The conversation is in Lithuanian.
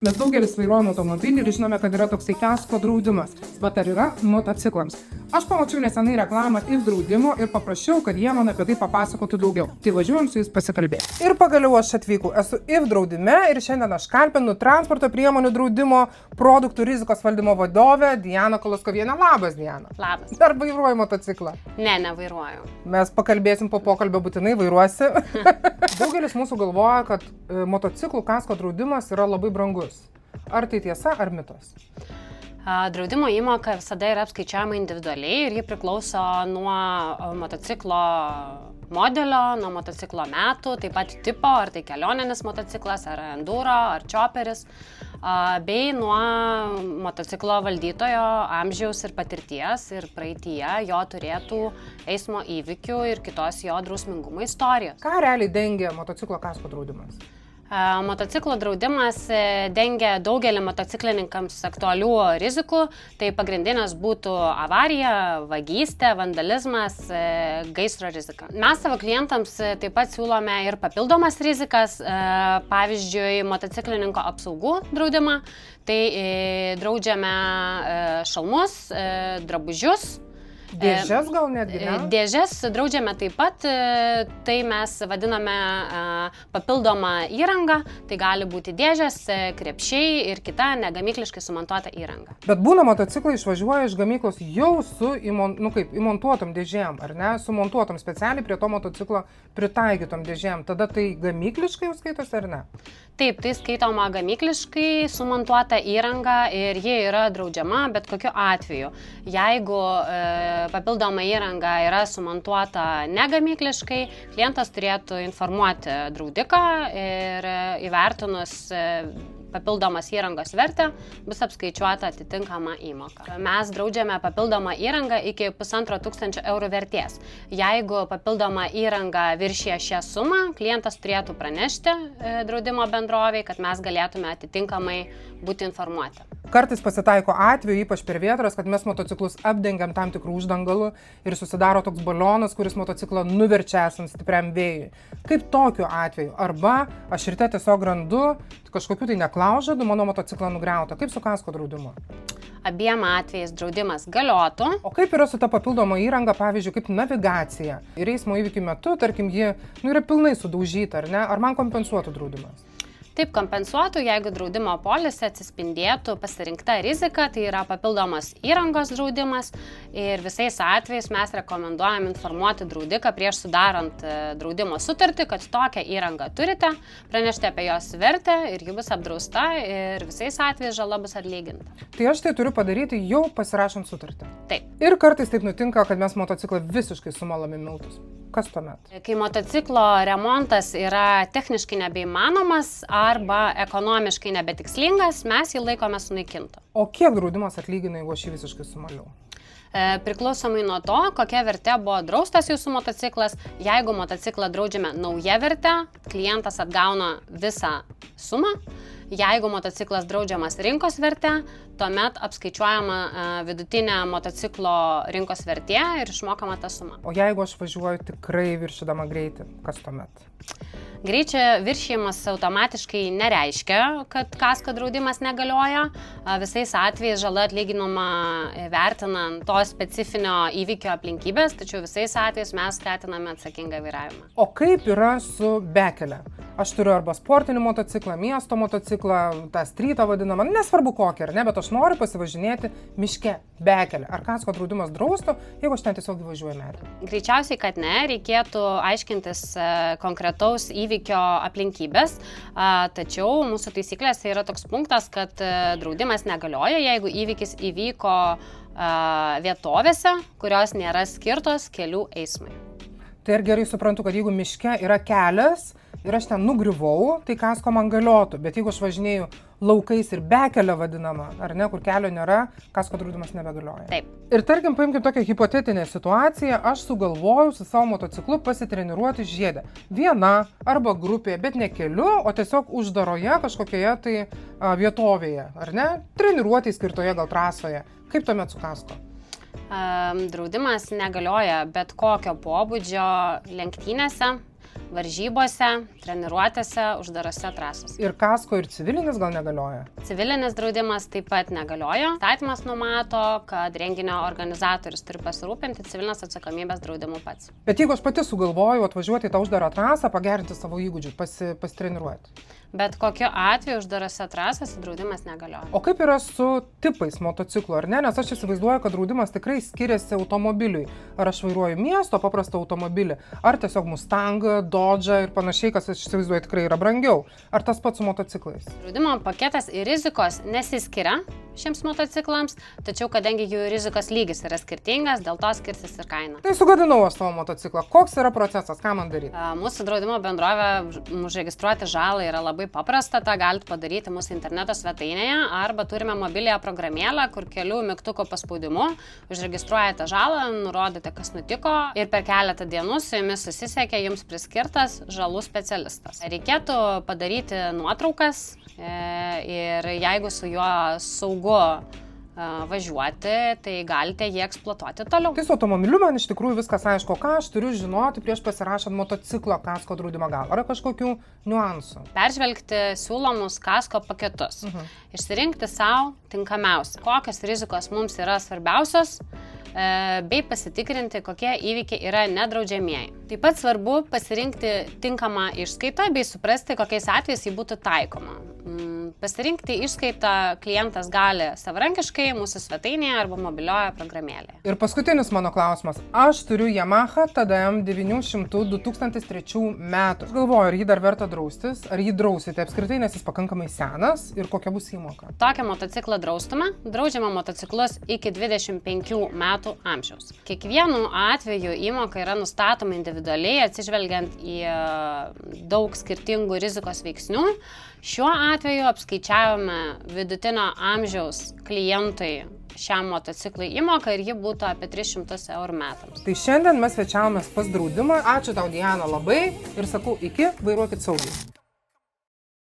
Mes daugelis vairuojame automobilį ir žinome, kad yra toksai kasko draudimas, bet ar yra motociklams? Aš pamačiau nesenai reklamą IF draudimo ir paprašiau, kad jie man apie tai papasakotų daugiau. Tai važiuojam su jais pasikalbėti. Ir pagaliau aš atvykau. Esu IF draudime ir šiandien aš kalbinu transporto priemonių draudimo produktų rizikos valdymo vadovę Dianą Koloskovienę. Labas, Diana. Labas. Ar vairuoji motociklą? Ne, nevairuoju. Mes pakalbėsim po pokalbio, būtinai vairuosi. Daugelis mūsų galvoja, kad motociklų kasko draudimas yra labai brangus. Ar tai tiesa, ar mitas? Draudimo įmoka visada yra apskaičiuojama individualiai ir ji priklauso nuo motociklo modelio, nuo motociklo metų, taip pat tipo, ar tai kelioninis motociklas, ar enduro, ar chopperis, bei nuo motociklo valdytojo amžiaus ir patirties ir praeityje jo turėtų eismo įvykių ir kitos jo drausmingumo istorijos. Ką realiai dengia motociklo kasko draudimas? Motociklo draudimas dengia daugelį motociklininkams aktualių rizikų, tai pagrindinės būtų avarija, vagystė, vandalizmas, gaisro rizika. Mes savo klientams taip pat siūlome ir papildomas rizikas, pavyzdžiui, motociklininko apsaugų draudimą, tai draudžiame šalmus, drabužius. Dėžes gal netgi, ne? Dėžes draudžiame taip pat, tai mes vadiname papildomą įrangą, tai gali būti dėžės, krepšiai ir kita negamykliškai sumontuota įranga. Bet būna motociklai išvažiuoja iš gamyklos jau su įmontuotom dėžėm, ar ne? Sumontuotom specialiai prie to motociklo pritaikytom dėžėm. Tada tai gamykliškai jau skaitosi, ar ne? Taip, tai skaitoma gamykliškai sumontuota įranga ir ji yra draudžiama bet kokiu atveju. Jeigu papildoma įranga yra sumontuota negamykliškai, klientas turėtų informuoti draudiką ir įvertinus papildomas įrangos vertę bus apskaičiuota atitinkama įmoka. Mes draudžiame papildomą įrangą iki 1500 eurų vertės. Jeigu papildoma įranga viršija šią sumą, klientas turėtų pranešti draudimo bendrovei, kad mes galėtume atitinkamai būti informuoti. Kartais pasitaiko atveju, ypač per vėtras, kad mes motociklus apdengiam tam tikrų uždangalų ir susidaro toks balionas, kuris motociklą nuverčia esant stipriam vėjui. Kaip tokiu atveju? Arba aš ryte tiesiog randu kažkokiu tai neklaužadu, mano motociklą nugriauta. Kaip su kasko draudimu? Abiem atvejais draudimas galiotų. O kaip yra su ta papildoma įranga, pavyzdžiui, kaip navigacija? Ir eismo įvykių metu, tarkim, ji yra pilnai sudaužyta, ar ne? Ar man kompensuotų draudimas? Taip kompensuotų, jeigu draudimo polise atsispindėtų pasirinkta rizika, tai yra papildomas įrangos draudimas ir visais atvejais mes rekomenduojam informuoti draudiką prieš sudarant draudimo sutartį, kad tokią įrangą turite, pranešti apie jos vertę ir ji bus apdrausta ir visais atvejais žala bus atlyginta. Tai aš tai turiu padaryti jau pasirašant sutartį? Taip. Ir kartais taip nutinka, kad mes motociklą visiškai sumalame į miltus. Kas tuomet? Kai motociklo remontas yra techniškai nebeįmanomas arba ekonomiškai nebetikslingas, mes jį laikome sunaikintu. O kiek draudimas atlygina, jeigu aš jį visiškai sumaliau? Priklausomai nuo to, kokia vertė buvo draustas jūsų motociklas. Jeigu motociklą draudžiame nauja vertė, klientas atgauna visą sumą. Jeigu motociklas draudžiamas rinkos vertė, tuomet apskaičiuojama vidutinė motociklo rinkos vertė ir išmokama ta suma. O jeigu aš važiuoju tikrai viršydama greitį, kas tuomet? Greičio viršijimas automatiškai nereiškia, kad kasko draudimas negalioja. Visais atvejais žala atlyginama vertinant to specifinio įvykio aplinkybės, tačiau visais atvejais mes skatiname atsakingą vairavimą. O kaip yra su bekele? Aš turiu arba sportinį motociklą, miesto motociklą, tą strytą vadinamą, nesvarbu kokį, ar ne, bet aš noriu pasivažinėti miške bekele. Ar kasko draudimas draustų, jeigu aš ten tiesiog važiuoju medį? Greičiausiai, kad ne, reikėtų aiškintis konkretaus įvykio aplinkybės, tačiau mūsų taisyklėse yra toks punktas, kad draudimas negalioja, jeigu įvykis įvyko vietovėse, kurios nėra skirtos kelių eismui. Tai ir gerai suprantu, kad jeigu miške yra kelias ir aš ten nugriuvau, tai kasko man galiotų, bet jeigu aš važinėju laukais ir bekelio vadinama, ar ne, kur kelio nėra, kasko draudimas nebegalioja. Taip. Ir tarkim, paimkim tokią hipotetinę situaciją, aš sugalvoju su savo motociklu pasitreniruoti žiede. Viena arba grupė, bet ne keliu, o tiesiog uždaroje kažkokioje tai vietovėje, ar ne, treniruotei skirtoje gal trasoje. Kaip tuomet su kasko? Draudimas negalioja bet kokio pobūdžio lenktynėse, varžybose, treniruotėse, uždarose trasose. Ir kasko ir civilinis gal negalioja? Civilinis draudimas taip pat negalioja. Įstatymas numato, kad renginio organizatorius turi pasirūpinti civilinės atsakomybės draudimu pats. Bet jeigu aš pati sugalvoju atvažiuoti į tą uždarą trasą, pagerinti savo įgūdžių, pasitreniruoti. Bet kokiu atveju uždarose trasose draudimas negalioja. O kaip yra su tipais motociklų, ar ne? Nes aš įsivaizduoju, kad draudimas tikrai skiriasi automobiliui. Ar aš vairuoju miesto paprastą automobilį, ar tiesiog Mustang, Dodge ir panašiai, kas aš įsivaizduoju tikrai yra brangiau. Ar tas pats su motociklais? Draudimo paketas ir rizikos nesiskiria šiems motociklams, tačiau kadangi jų rizikos lygis yra skirtingas, dėl to skirsis ir kaina. Tai sugadinau aš savo motociklą. Koks yra procesas? Ką man daryti? Mūsų draudimo bendrovė užregistruoti žalą yra labai paprasta, tą galite padaryti mūsų interneto svetainėje arba turime mobiliąją programėlę, kur kelių mygtuko paspaudimu užregistruojate žalą, nurodote, kas nutiko ir per keletą dienų su jumis susisiekia jums priskirtas žalų specialistas. Reikėtų padaryti nuotraukas ir jeigu su juo saugu važiuoti, tai galite jį eksploatuoti toliau. Tai su automobiliu man iš tikrųjų viskas aišku, ką aš turiu žinoti prieš pasirašant motociklo kasko draudimą gal. Ar kažkokių niuansų? Peržvelgti siūlomus kasko paketus. Išsirinkti savo tinkamiausią. Kokios rizikos mums yra svarbiausios, bei pasitikrinti, kokie įvykiai yra nedraudžiamieji. Taip pat svarbu pasirinkti tinkamą išskaitą bei suprasti, kokiais atvejais jį būtų taikoma. Pasirinkti išskaitą klientas gali savarankiškai mūsų svetainėje arba mobilioje programėlėje. Ir paskutinis mano klausimas. Aš turiu Yamaha TDM 900 2003 metų. Aš galvoju, ar jį dar verta draustis, ar jį drausite apskritai, nes jis pakankamai senas ir kokia bus įmoka. Tokią motociklą draustume. Draudžiame motociklus iki 25 metų amžiaus. Kiekvienu atveju įmoka yra nustatoma individualiai, atsižvelgiant į daug skirtingų rizikos veiksnių. Šiuo atveju apskaičiavome vidutinio amžiaus klientui šiam motociklui įmoką ir ji būtų apie 300 eurų metams. Tai šiandien mes svečiavomės pas draudimą. Ačiū tau, Diana, labai ir sakau iki, vairuokit saugiai.